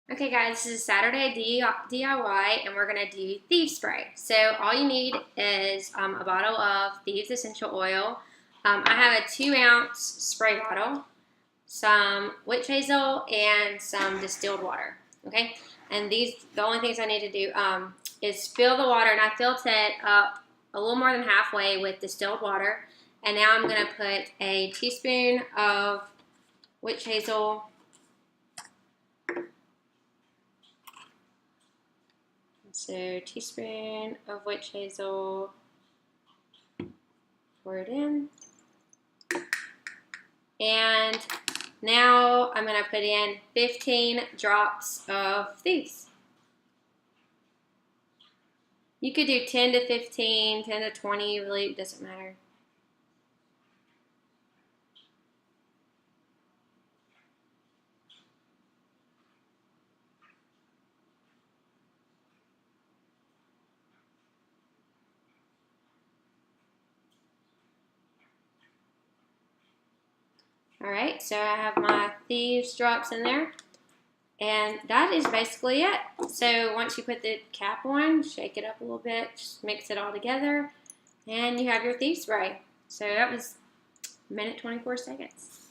Okay guys, this is Saturday DIY and we're going to do Thieves Spray. So all you need is a bottle of Thieves Essential Oil. I have a 2-ounce spray bottle, some witch hazel, and some distilled water. Okay, and the only things I need to do is fill the water, and I filled it up a little more than halfway with distilled water. And now I'm going to put a teaspoon of witch hazel, so teaspoon of witch hazel, pour it in. And now I'm going to put in 15 drops of Thieves. You could do 10 to 15, 10 to 20, really doesn't matter. Alright, so I have my Thieves drops in there. And that is basically it. So once you put the cap on, shake it up a little bit, just mix it all together, and you have your Thieves Spray. So that was a minute 24 seconds.